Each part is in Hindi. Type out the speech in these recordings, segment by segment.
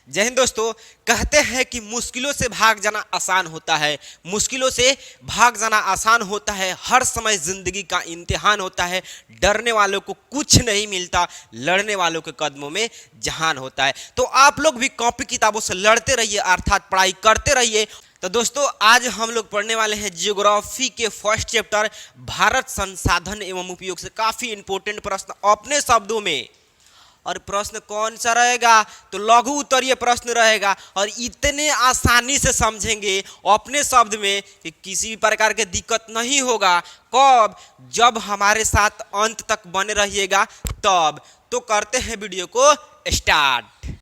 जय हिंद दोस्तों। कहते हैं कि मुश्किलों से भाग जाना आसान होता है, मुश्किलों से भाग जाना आसान होता है। हर समय जिंदगी का इम्तिहान होता है। डरने वालों को कुछ नहीं मिलता, लड़ने वालों के कदमों में जहान होता है। तो आप लोग भी कॉपी किताबों से लड़ते रहिए, अर्थात पढ़ाई करते रहिए। तो दोस्तों आज हम लोग पढ़ने वाले हैं ज्योग्राफी के फर्स्ट चैप्टर भारत संसाधन एवं उपयोग से काफी इंपॉर्टेंट प्रश्न अपने शब्दों में। और प्रश्न कौन सा रहेगा? तो लघु उत्तरीय प्रश्न रहेगा और इतने आसानी से समझेंगे अपने शब्द में कि किसी प्रकार के दिक्कत नहीं होगा। कब? जब हमारे साथ अंत तक बने रहिएगा तब। तो करते हैं वीडियो को स्टार्ट।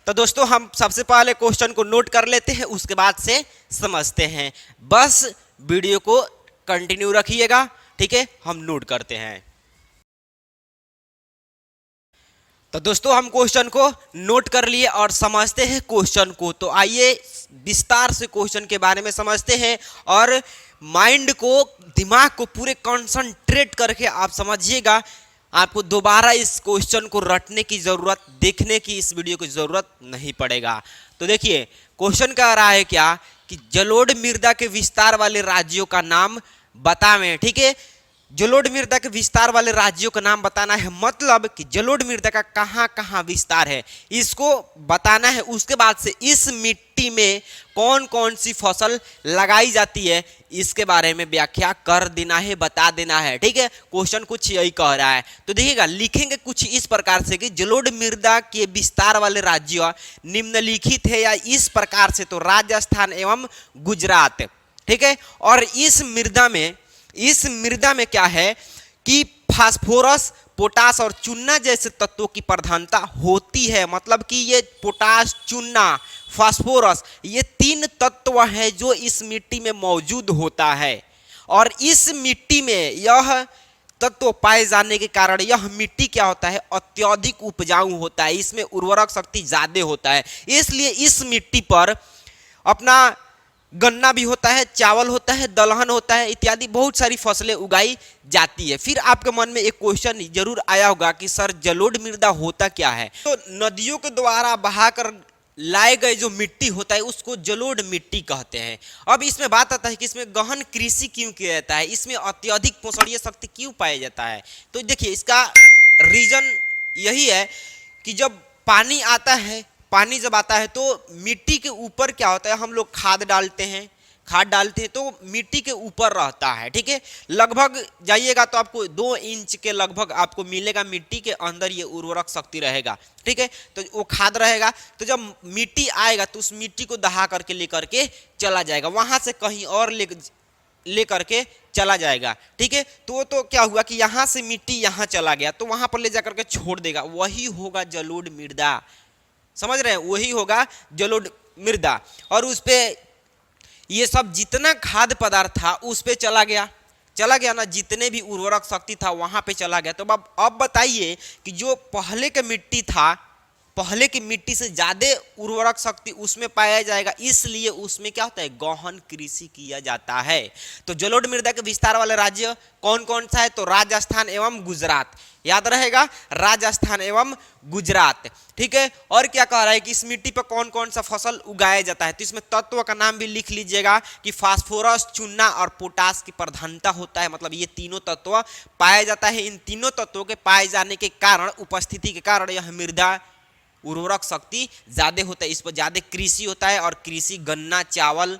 तो दोस्तों हम सबसे पहले क्वेश्चन को नोट कर लेते हैं, उसके बाद से समझते हैं। बस वीडियो को कंटिन्यू रखिएगा, ठीक है? हम नोट करते हैं। तो दोस्तों हम क्वेश्चन को नोट कर लिए और समझते हैं क्वेश्चन को। तो आइए विस्तार से क्वेश्चन के बारे में समझते हैं और माइंड को, दिमाग को पूरे कंसंट्रेट करके आप समझिएगा। आपको दोबारा इस क्वेश्चन को रटने की जरूरत, देखने की इस वीडियो की जरूरत नहीं पड़ेगा। तो देखिए क्वेश्चन कह रहा है क्या कि जलोढ़ मृदा के विस्तार वाले राज्यों का नाम बतावें, ठीक है? जलोढ़ मृदा के विस्तार वाले राज्यों का नाम बताना है, मतलब कि जलोढ़ मृदा का कहाँ कहाँ विस्तार है इसको बताना है। उसके बाद से इस मिट्टी में कौन कौन सी फसल लगाई जाती है इसके बारे में व्याख्या कर देना है, बता देना है, ठीक है? क्वेश्चन कुछ यही कह रहा है। तो देखिएगा लिखेंगे कुछ इस प्रकार से कि जलोढ़ मृदा के विस्तार वाले राज्य निम्नलिखित है या इस प्रकार से, तो राजस्थान एवं गुजरात, ठीक है? और इस मृदा में क्या है कि फास्फोरस, पोटास और चूना जैसे तत्वों की प्रधानता होती है। मतलब कि ये पोटास, चूना, फास्फोरस ये तीन तत्व है जो इस मिट्टी में मौजूद होता है। और इस मिट्टी में यह तत्व पाए जाने के कारण यह मिट्टी क्या होता है, अत्यधिक उपजाऊ होता है, इसमें उर्वरक शक्ति ज्यादा होता है। इसलिए इस मिट्टी पर अपना गन्ना भी होता है, चावल होता है, दलहन होता है, इत्यादि बहुत सारी फसलें उगाई जाती है। फिर आपके मन में एक क्वेश्चन जरूर आया होगा कि सर जलोढ़ मृदा होता क्या है? तो नदियों के द्वारा बहाकर लाए गए जो मिट्टी होता है उसको जलोढ़ मिट्टी कहते हैं। अब इसमें बात आता है कि इसमें गहन कृषि क्यों किया जाता है, इसमें अत्यधिक पोषणीय शक्ति क्यों पाया जाता है? तो देखिए इसका रीजन यही है कि जब पानी आता है, पानी जब आता है तो मिट्टी के ऊपर क्या होता है, हम लोग खाद डालते हैं तो मिट्टी के ऊपर रहता है, ठीक है? लगभग जाइएगा तो आपको 2 इंच के लगभग आपको मिलेगा, मिट्टी के अंदर ये उर्वरक शक्ति रहेगा, ठीक है? तो वो खाद रहेगा। तो जब मिट्टी आएगा तो उस मिट्टी को दहा करके लेकर के चला जाएगा, वहां से कहीं और ले करके चला जाएगा, ठीक है? तो क्या हुआ कि यहां से मिट्टी यहां चला गया तो वहां पर ले जाकर के छोड़ देगा, वही होगा जलोढ़ मृदा। समझ रहे हैं? वही होगा जलोढ़ मृदा। और उस पे ये सब जितना खाद्य पदार्थ था उस पे चला गया ना, जितने भी उर्वरक शक्ति था वहां पे चला गया। तो अब बताइए कि जो पहले के मिट्टी था, पहले की मिट्टी से ज्यादा उर्वरक शक्ति उसमें पाया जाएगा, इसलिए उसमें क्या होता है, गहन कृषि किया जाता है। तो जलोढ़ मृदा के विस्तार वाले राज्य कौन कौन सा है? तो राजस्थान एवं गुजरात, याद रहेगा, राजस्थान एवं गुजरात, ठीक है? और क्या कह रहा है कि इस मिट्टी पर कौन कौन सा फसल उगाया जाता है? तो इसमें तत्व का नाम भी लिख लीजिएगा कि फास्फोरस, चूना और पोटास की प्रधानता होता है, मतलब ये तीनों तत्व पाया जाता है। इन तीनों तत्वों के पाए जाने के कारण, उपस्थिति के कारण यह मृदा उर्वरक शक्ति ज्यादा होता है, इस पर ज्यादा कृषि होता है। और कृषि गन्ना, चावल,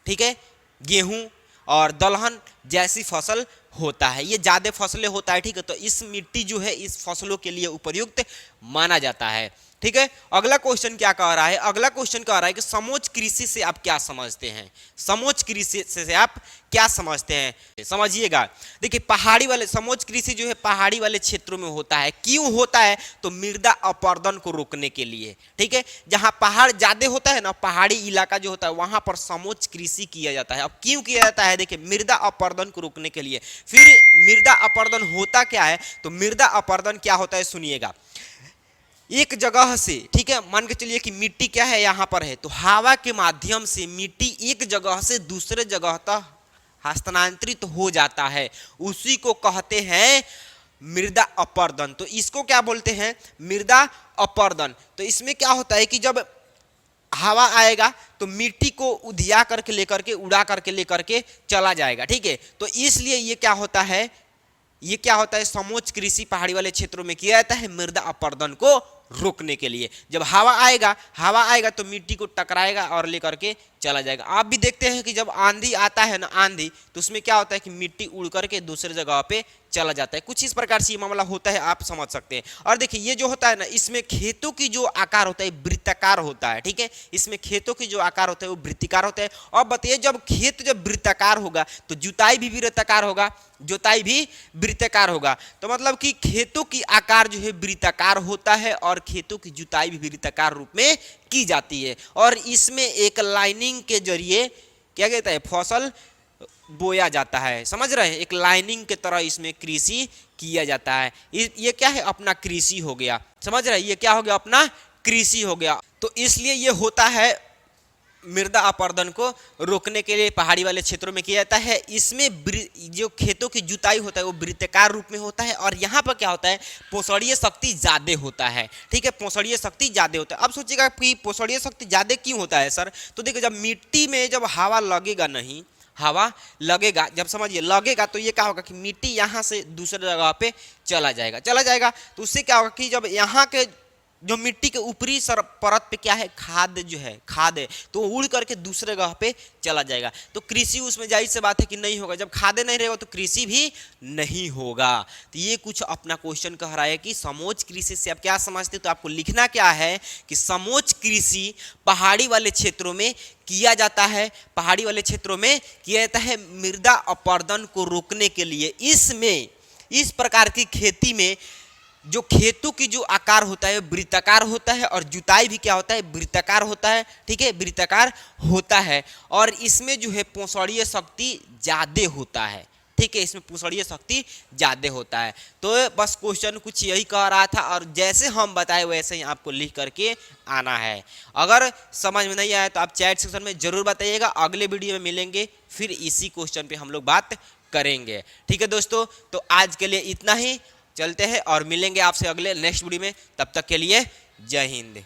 ठीक है, गेहूं और दलहन जैसी फसल होता है, ये ज्यादा फसलें होता है, ठीक है? तो इस मिट्टी जो है इस फसलों के लिए उपयुक्त माना जाता है, ठीक है? अगला क्वेश्चन क्या कह रहा है? अगला क्वेश्चन कह रहा है कि समोच्च कृषि से आप क्या समझते हैं? समोच्च कृषि से आप क्या समझते हैं? समझिएगा। देखिए पहाड़ी वाले, समोच्च कृषि जो है पहाड़ी वाले क्षेत्रों में होता है। क्यों होता है? तो मृदा अपरदन को रोकने के लिए, ठीक है? जहां पहाड़ ज्यादा होता है ना, पहाड़ी इलाका जो होता है वहां पर समोच्च कृषि किया जाता है। अब क्यों किया जाता है? देखिए मृदा अपरदन को रोकने के लिए। फिर मृदा अपरदन होता क्या है? तो मृदा अपरदन क्या होता है सुनिएगा। एक जगह से, ठीक है, मान के चलिए कि मिट्टी क्या है, यहां पर है, तो हवा के माध्यम से मिट्टी एक जगह से दूसरे जगह तक हस्तांतरित हो जाता है, उसी को कहते हैं मृदा अपरदन। तो इसको क्या बोलते हैं? मृदा अपरदन। तो इसमें क्या होता है कि जब हवा आएगा तो मिट्टी को उधिया करके लेकर के, उड़ा करके लेकर के चला जाएगा, ठीक है। तो इसलिए ये क्या होता है, ये क्या होता है, समोच्च कृषि पहाड़ी वाले क्षेत्रों में किया जाता है मृदा अपरदन को रोकने के लिए। जब हवा आएगा तो मिट्टी को टकराएगा और लेकर के चला जाएगा। आप भी देखते हैं कि जब आंधी आता है ना, आंधी, तो उसमें क्या होता है कि मिट्टी उड़ करके दूसरे जगह पे चला जाता है। कुछ इस प्रकार से ये मामला होता है, आप समझ सकते हैं। और देखिए ये जो होता है ना, इसमें खेतों की जो आकार होता है वृत्ताकार होता है, ठीक है। इसमें खेतों की जो आकार होता है वो वृत्तिकार होता है। और बताइए जब खेत जब वृत्ताकार होगा तो जुताई भी वृत्ताकार होगा, जोताई भी वृत्ताकार होगा। तो मतलब कि खेतों की आकार जो है वृत्ताकार होता है और खेतों की जुताई भी वृत्ताकार रूप में की जाती है। और इसमें एक लाइनिंग के जरिए क्या कहता है, फसल बोया जाता है। समझ रहे हैं, एक लाइनिंग के तरह इसमें कृषि किया जाता है। ये क्या है, अपना कृषि हो गया। समझ रहे हैं, ये क्या हो गया, अपना कृषि हो गया। तो इसलिए ये होता है मृदा अपरदन को रोकने के लिए पहाड़ी वाले क्षेत्रों में किया जाता है। इसमें जो खेतों की जुताई होता है वो वृत्ताकार रूप में होता है। और यहाँ पर क्या होता है, पोषणीय शक्ति ज्यादा होता है, ठीक है, पोषणीय शक्ति ज्यादा होता है। अब सोचिएगा कि पोषणीय शक्ति ज्यादा क्यों होता है सर? तो देखिए जब मिट्टी में जब हवा लगेगा नहीं, हवा लगेगा, जब समझिए लगेगा तो ये क्या होगा कि मिट्टी यहाँ से दूसरे जगह पे चला जाएगा। तो उससे क्या होगा कि जब यहाँ के जो मिट्टी के ऊपरी परत पे क्या है, खाद जो है, खाद है, तो उड़ करके दूसरे जगह पे चला जाएगा। तो कृषि उसमें जाहिर सी बात है कि नहीं होगा। जब खादे नहीं रहेगा तो कृषि भी नहीं होगा। तो ये कुछ अपना क्वेश्चन कह रहा है कि समोच्च कृषि से आप क्या समझते हो। तो आपको लिखना क्या है कि समोच्च कृषि पहाड़ी वाले क्षेत्रों में किया जाता है, पहाड़ी वाले क्षेत्रों में किया जाता है मृदा अपरदन को रोकने के लिए। इसमें इस प्रकार की खेती में जो खेतों की जो आकार होता है वृत्ताकार होता है और जुताई भी क्या होता है, वृत्ताकार होता है, ठीक है, वृत्ताकार होता है। और इसमें जो है पोषणीय शक्ति ज्यादा होता है, ठीक है, इसमें पोषणीय शक्ति ज्यादा होता है। तो बस क्वेश्चन कुछ यही कह रहा था और जैसे हम बताए वैसे ही आपको लिख करके आना है। अगर समझ में नहीं आया तो आप चैट सेक्शन में जरूर बताइएगा। अगले वीडियो में मिलेंगे, फिर इसी क्वेश्चन पे हम लोग बात करेंगे, ठीक है दोस्तों। तो आज के लिए इतना ही, चलते हैं और मिलेंगे आपसे अगले नेक्स्ट वीडियो में। तब तक के लिए जय हिंद।